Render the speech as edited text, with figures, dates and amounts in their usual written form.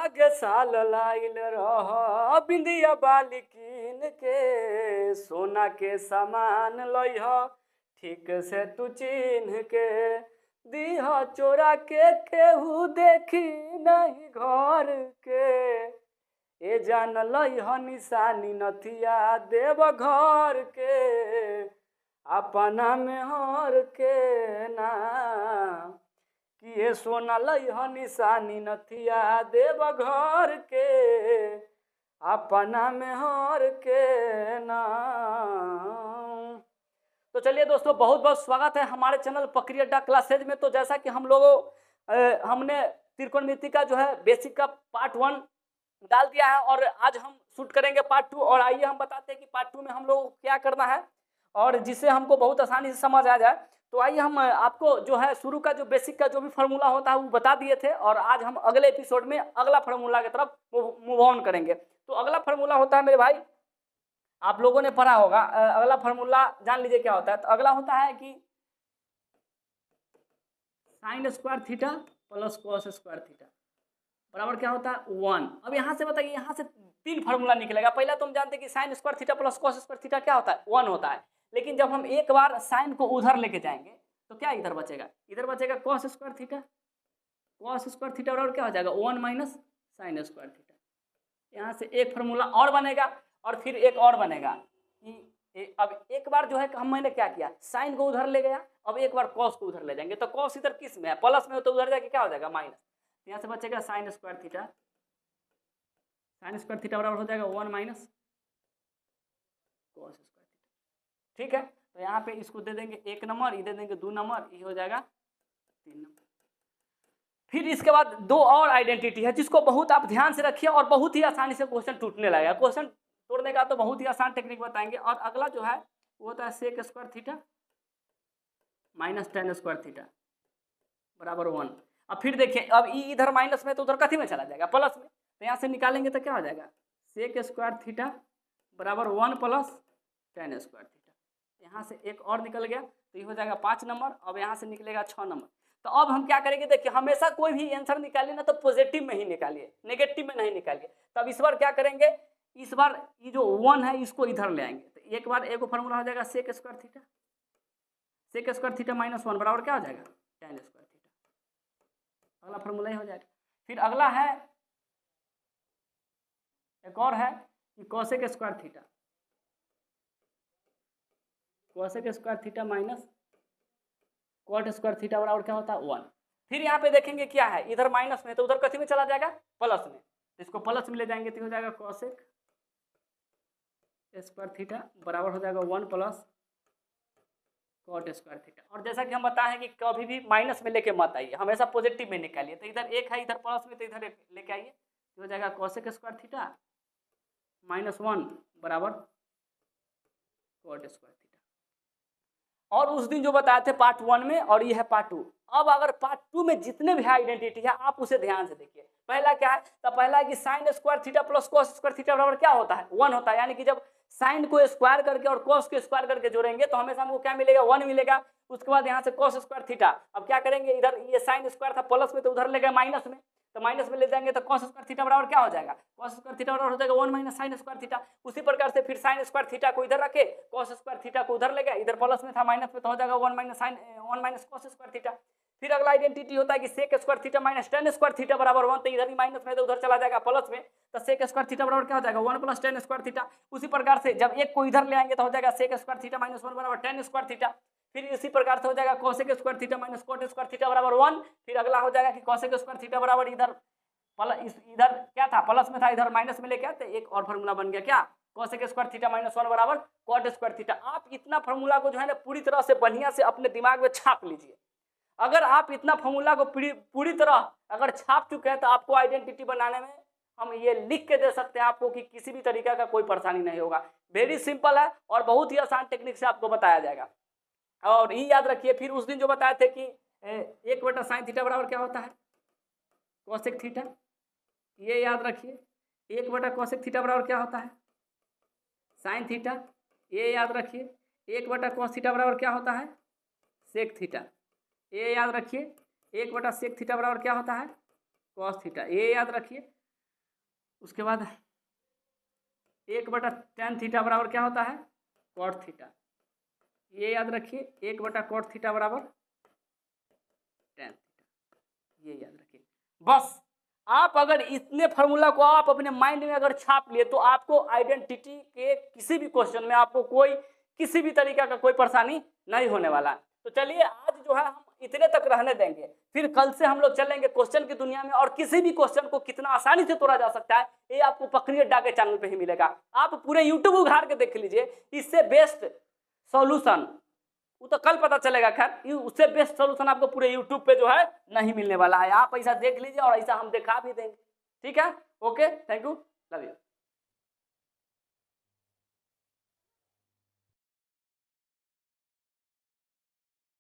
आगे साल लाइल रह बिंदिया बाली कीन के, सोना के सामान लइह ठीक से तू चिन्ह के, दीह चोरा के केहू देखी नहीं घर के, ए जान लइह निशानी नथिया देव घर के, अपना में हर के नाम कि ये सोना लइह निशानी नथिया देव घर के, अपना में हर के नाम। तो चलिए दोस्तों, बहुत बहुत स्वागत है हमारे चैनल पकड़ी अड्डा क्लासेज में। तो जैसा कि हमने त्रिकोणमिति का जो है बेसिक का पार्ट 1 डाल दिया है और आज हम शूट करेंगे पार्ट 2। और आइए हम बताते हैं कि पार्ट 2 में हम लोग को क्या करना है और जिससे हमको बहुत आसानी से समझ आ जाए। तो आइए हम आपको जो है शुरू का जो बेसिक का जो भी फार्मूला होता है वो बता दिए थे और आज हम अगले एपिसोड में अगला फार्मूला की तरफ मूव ऑन करेंगे। तो अगला फार्मूला होता है मेरे भाई, आप लोगों ने पढ़ा होगा, अगला फार्मूला जान लीजिए क्या होता है। तो अगला होता है कि sine square theta plus cos square theta बराबर क्या होता है 1। अब यहाँ से बताइए, यहाँ से 3 फार्मूला निकलेगा। पहला तो हम जानते हैं कि sine square theta plus cos square theta क्या होता है 1 होता है। लेकिन जब हम एक बार साइन को उधर लेके जाएंगे तो क्या इधर बचेगा, इधर बचेगा cos square theta. Cos square theta बराबर क्या हो जाएगा 1 माइनस साइन स्क्वायर थीटा। यहाँ से एक फार्मूला और बनेगा और फिर एक और बनेगा कि अब एक बार जो है मैंने क्या किया, साइन को उधर ले गया, अब एक बार कॉस को उधर ले जाएंगे। तो कॉस इधर किस में है, प्लस में हो, तो उधर जाके क्या हो जाएगा माइनस। यहाँ से बचेगा sine square theta. Sine square theta बराबर हो जाएगा 1 माइनस कॉस स्क्वायर थीटा। ठीक है, तो यहाँ पे इसको दे देंगे 1 नंबर, ये दे देंगे 2 नंबर, ये हो जाएगा 3 नंबर। फिर इसके बाद 2 और आइडेंटिटी है जिसको बहुत आप ध्यान से रखिए और बहुत ही आसानी से क्वेश्चन टूटने लगेगा। क्वेश्चन तोड़ने का तो बहुत ही आसान टेक्निक बताएंगे। और अगला जो है वो होता है sec square theta minus tan square theta बराबर 1। अब फिर देखिए, अब इधर माइनस में तो उधर कथी में चला जाएगा प्लस में, तो यहाँ से निकालेंगे तो क्या हो जाएगा सेक स्क्वायर थीटा बराबर 1 प्लस टेन स्क्वायर थीटा। यहाँ से एक और निकल गया तो ये हो जाएगा 5 नंबर। अब यहाँ से निकलेगा 6 नंबर। तो अब हम क्या करेंगे, देखिए हमेशा कोई भी आंसर निकालिए ना तो पॉजिटिव में ही निकालिए, नेगेटिव में नहीं निकालिए। तब इस बार क्या करेंगे, इस बार ये जो 1 है इसको इधर ले आएंगे। तो एक बार एक फार्मूला हो जाएगा sec square theta. Sec square theta minus 1 बराबर क्या हो जाएगा टेन स्क्वायर थीटा। अगला फार्मूला ही हो जाएगा। फिर अगला है, एक और है कि cosec square theta. Cosec square theta minus cot square theta बराबर क्या होता है 1। फिर यहाँ पे देखेंगे क्या है, इधर माइनस में तो उधर कथी में चला जाएगा प्लस में, तो इसको प्लस में ले जाएंगे तो हो जाएगा कोसेक स्क्वायर थीटा बराबर हो जाएगा 1 प्लस कॉट स्क्वायर थीटा। और जैसा कि हम बताएं कि कभी भी माइनस में लेके मत आइए, हमेशा पॉजिटिव में निकालिए। तो इधर एक है, इधर प्लस में, तो इधर एक लेके आइए तो हो जाएगा कोसेक स्क्वायर थीटा माइनस 1 बराबर कॉट स्क्वायर थीटा। और उस दिन जो बताए थे पार्ट 1 में, और ये है पार्ट 2। अब अगर पार्ट 2 में जितने भी आइडेंटिटी है आप उसे ध्यान से देखिए। पहला क्या है, तो पहला है कि sine square theta plus cos square theta बराबर क्या होता है 1 होता है। यानी कि जब साइन को स्क्वायर करके और कॉस को स्क्वायर करके जोड़ेंगे तो हमेशा हमको क्या मिलेगा 1 मिलेगा। उसके बाद यहाँ से कॉस स्क्वायर थीटा, अब क्या करेंगे, इधर ये साइन स्क्वायर था प्लस में तो उधर ले गए माइनस में, तो माइनस में ले जाएंगे तो कॉस स्क्वायर थीटा बराबर क्या हो जाएगा, कॉस स्क्वायर थीटा बराबर हो जाएगा 1 माइनस साइन स्क्वायर थीटा। उसी प्रकार से फिर साइन स्क्वायर थीटा को इधर रखे, कॉस स्क्वायर थीटा को उधर ले गए, इधर प्लस में था माइनस में तो हो जाएगा 1 माइनस कॉस स्क्वायर थीटा। फिर अगला आइडेंटिटी होता है कि sec square theta minus tan square theta बराबर 1। तो इधर ही माइनस में तो उधर चला जाएगा प्लस में, तो सेक स्क्वायर थीटा बराबर क्या हो जाएगा 1 प्लस टेन स्क्वायर थीटा। उसी प्रकार से जब एक को इधर ले आएंगे तो हो जाएगा सेक स्क्वायर थीटा माइनस 1 बराबर टेन स्क्वायर थीटा। फिर इसी प्रकार से हो जाएगा cosec square theta minus cot square theta बराबर 1। फिर अगला हो जाएगा कि कोसेक स्क्वायर थीटा बराबर इधर क्या था प्लस में था, इधर माइनस में लेके आते, एक और फार्मूला बन गया क्या कोसेक स्क्वायर थीटा माइनस 1 बराबर कॉट स्क्वायर थीटा। आप इतना फार्मूला को जो है ना पूरी तरह से बढ़िया से अपने दिमाग में छाप लीजिए। अगर आप इतना फार्मूला को पूरी तरह अगर छाप चुके हैं तो आपको आइडेंटिटी बनाने में हम ये लिख के दे सकते हैं आपको कि किसी भी तरीके का कोई परेशानी नहीं होगा। वेरी सिंपल है और बहुत ही आसान टेक्निक से आपको बताया जाएगा। और ये याद रखिए, फिर उस दिन जो बताए थे कि 1/sin थीटा बराबर क्या होता है कोसेक थीटा, ये याद रखिए। 1/कोसेक थीटा बराबर क्या होता है साइन थीटा, ये याद रखिए। 1/cos थीटा बराबर क्या होता है सेक थीटा, ये याद रखिए। 1/सेक थीटा बराबर क्या होता है कॉस थीटा, ये याद रखिए। उसके बाद 1/tan थीटा बराबर क्या होता है, कॉट थीटा। ये याद रखिए, 1/cot थीटा बराबर tan थीटा, ये याद रखिए। बस आप अगर इतने फार्मूला को आप अपने माइंड में अगर छाप लिए तो आपको आइडेंटिटी के किसी भी क्वेश्चन में आपको कोई किसी भी तरीका का कोई परेशानी नहीं होने वाला। तो चलिए आज जो है हम इतने तक रहने देंगे, फिर कल से हम लोग चलेंगे क्वेश्चन की दुनिया में, और किसी भी क्वेश्चन को कितना आसानी से तोड़ा जा सकता है ये आपको पकड़िए डाके चैनल पे ही मिलेगा। आप पूरे यूट्यूब उघाड़ के देख लीजिए, इससे बेस्ट सॉल्यूशन वो तो कल पता चलेगा, खैर उससे बेस्ट सॉल्यूशन आपको पूरे यूट्यूब पे जो है नहीं मिलने वाला है। आप ऐसा देख लीजिए और ऐसा हम दिखा भी देंगे। ठीक है, okay, thank you, love you.